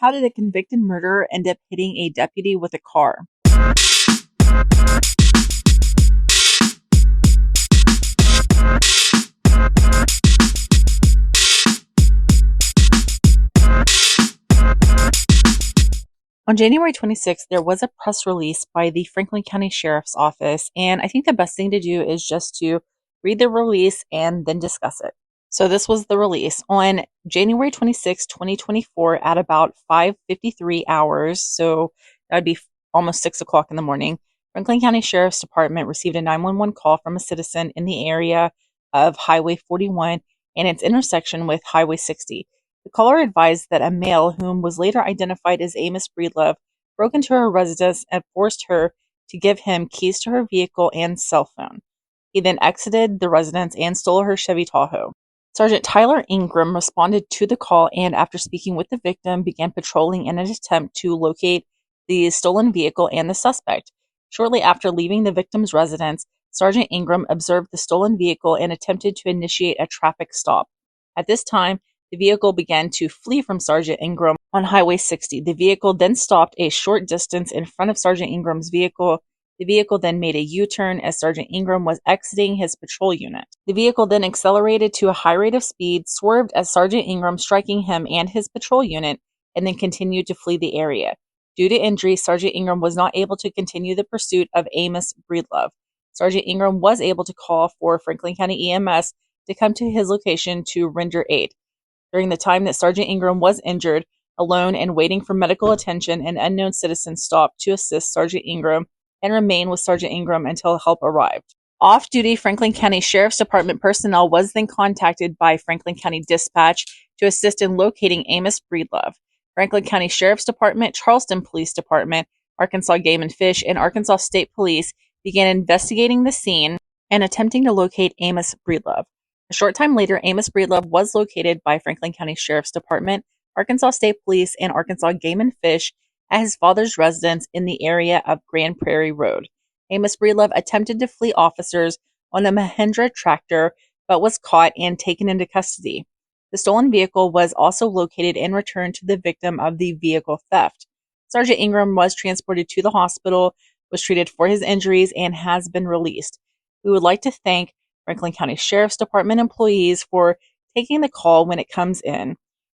How did a convicted murderer end up hitting a deputy with a car? On January 26th, there was a press release by the Franklin County Sheriff's Office, and I think the best thing to do is just to read the release and then discuss it. So this was the release. On January 26, 2024, at about 5:53 hours, so that would be almost 6 o'clock in the morning, Franklin County Sheriff's Department received a 911 call from a citizen in the area of Highway 41 and its intersection with Highway 60. The caller advised that a male, whom was later identified as Amos Breedlove, broke into her residence and forced her to give him keys to her vehicle and cell phone. He then exited the residence and stole her Chevy Tahoe. Sergeant Tyler Ingram responded to the call and, after speaking with the victim, began patrolling in an attempt to locate the stolen vehicle and the suspect. Shortly after leaving the victim's residence, Sergeant Ingram observed the stolen vehicle and attempted to initiate a traffic stop. At this time, the vehicle began to flee from Sergeant Ingram on Highway 60. The vehicle then stopped a short distance in front of Sergeant Ingram's vehicle. The vehicle then made a U-turn as Sergeant Ingram was exiting his patrol unit. The vehicle then accelerated to a high rate of speed, swerved as Sergeant Ingram, striking him and his patrol unit, and then continued to flee the area. Due to injury, Sergeant Ingram was not able to continue the pursuit of Amos Breedlove. Sergeant Ingram was able to call for Franklin County EMS to come to his location to render aid. During the time that Sergeant Ingram was injured, alone and waiting for medical attention, an unknown citizen stopped to assist Sergeant Ingram and remain with Sergeant Ingram until help arrived. Off-duty Franklin County Sheriff's Department personnel was then contacted by Franklin County Dispatch to assist in locating Amos Breedlove. Franklin County Sheriff's Department, Charleston Police Department, Arkansas Game and Fish, and Arkansas State Police began investigating the scene and attempting to locate Amos Breedlove. A short time later, Amos Breedlove was located by Franklin County Sheriff's Department, Arkansas State Police, and Arkansas Game and Fish at his father's residence in the area of Grand Prairie Road. Amos Breedlove attempted to flee officers on a Mahindra tractor, but was caught and taken into custody. The stolen vehicle was also located and returned to the victim of the vehicle theft. Sergeant Ingram was transported to the hospital, was treated for his injuries, and has been released. We would like to thank Franklin County Sheriff's Department employees for taking the call when it comes in.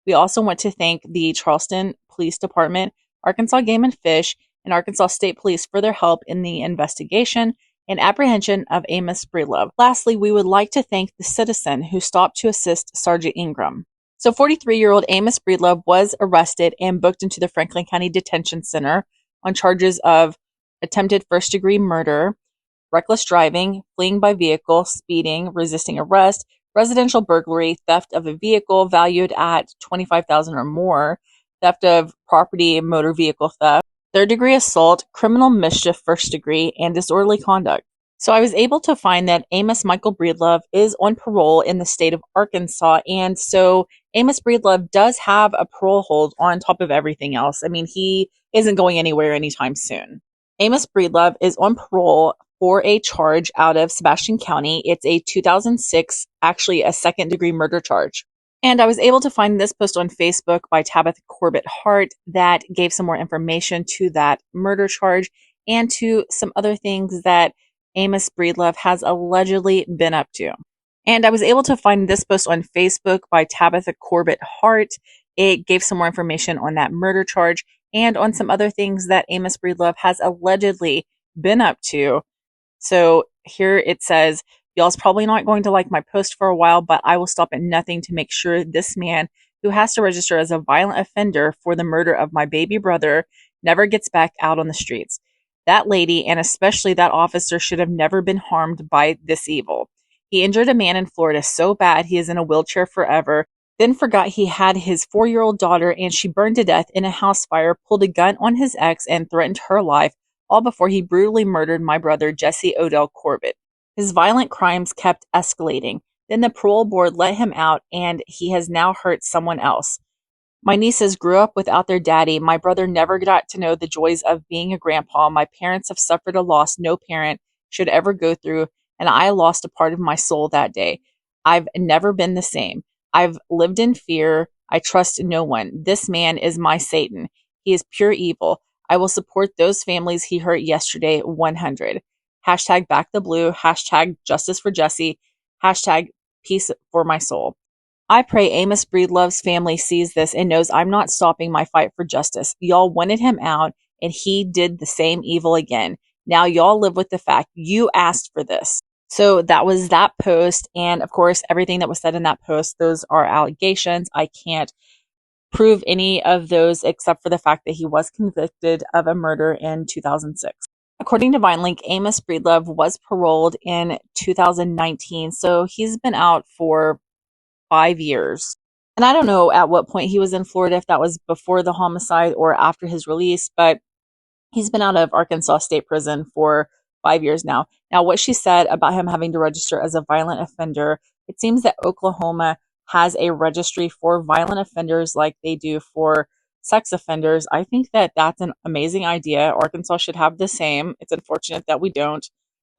We also want to thank the Charleston Police Department, Arkansas Game and Fish, and Arkansas State Police for their help in the investigation and apprehension of Amos Breedlove. Lastly, we would like to thank the citizen who stopped to assist Sergeant Ingram. So 43-year-old Amos Breedlove was arrested and booked into the Franklin County Detention Center on charges of attempted first-degree murder, reckless driving, fleeing by vehicle, speeding, resisting arrest, residential burglary, theft of a vehicle valued at $25,000 or more, theft of property, motor vehicle theft, third-degree assault, criminal mischief first degree, and disorderly conduct. So I was able to find that Amos Michael Breedlove is on parole in the state of Arkansas, and so Amos Breedlove does have a parole hold on top of everything else. I mean, he isn't going anywhere anytime soon. Amos Breedlove is on parole for a charge out of Sebastian County. It's a 2006, actually a second-degree murder charge. And I was able to find this post on Facebook by Tabitha Corbett Hart that gave some more information to that murder charge and to some other things that Amos Breedlove has allegedly been up to. And I was able to find this post on Facebook by Tabitha Corbett Hart. It gave some more information on that murder charge and on some other things that Amos Breedlove has allegedly been up to. So here it says, y'all's probably not going to like my post for a while, but I will stop at nothing to make sure this man, who has to register as a violent offender for the murder of my baby brother, never gets back out on the streets. That lady, and especially that officer, should have never been harmed by this evil. He injured a man in Florida so bad he is in a wheelchair forever, then forgot he had his 4-year-old daughter and she burned to death in a house fire, pulled a gun on his ex and threatened her life, all before he brutally murdered my brother, Jesse Odell Corbett. His violent crimes kept escalating. Then the parole board let him out, and he has now hurt someone else. My nieces grew up without their daddy. My brother never got to know the joys of being a grandpa. My parents have suffered a loss no parent should ever go through, and I lost a part of my soul that day. I've never been the same. I've lived in fear. I trust no one. This man is my Satan. He is pure evil. I will support those families he hurt yesterday 100. Hashtag back the blue. Hashtag justice for Jesse. Hashtag peace for my soul. I pray Amos Breedlove's family sees this and knows I'm not stopping my fight for justice. Y'all wanted him out, and he did the same evil again. Now y'all live with the fact you asked for this. So that was that post. And of course, everything that was said in that post, those are allegations. I can't prove any of those except for the fact that he was convicted of a murder in 2006. According to VineLink, Amos Breedlove was paroled in 2019. So he's been out for 5 years. And I don't know at what point he was in Florida, if that was before the homicide or after his release, but he's been out of Arkansas State Prison for 5 years now. Now, what she said about him having to register as a violent offender, it seems that Oklahoma has a registry for violent offenders like they do for sex offenders. I think that that's an amazing idea. Arkansas should have the same. It's unfortunate that we don't,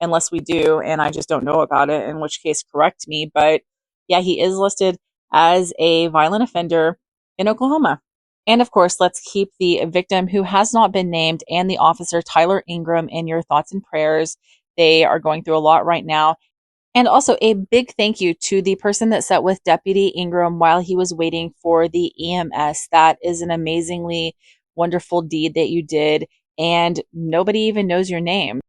unless we do, and I just don't know about it, in which case, correct me. But yeah, he is listed as a violent offender in Oklahoma. And of course, let's keep the victim who has not been named and the officer, Tyler Ingram, in your thoughts and prayers. They are going through a lot right now. And also a big thank you to the person that sat with Deputy Ingram while he was waiting for the EMS. That is an amazingly wonderful deed that you did, and nobody even knows your name.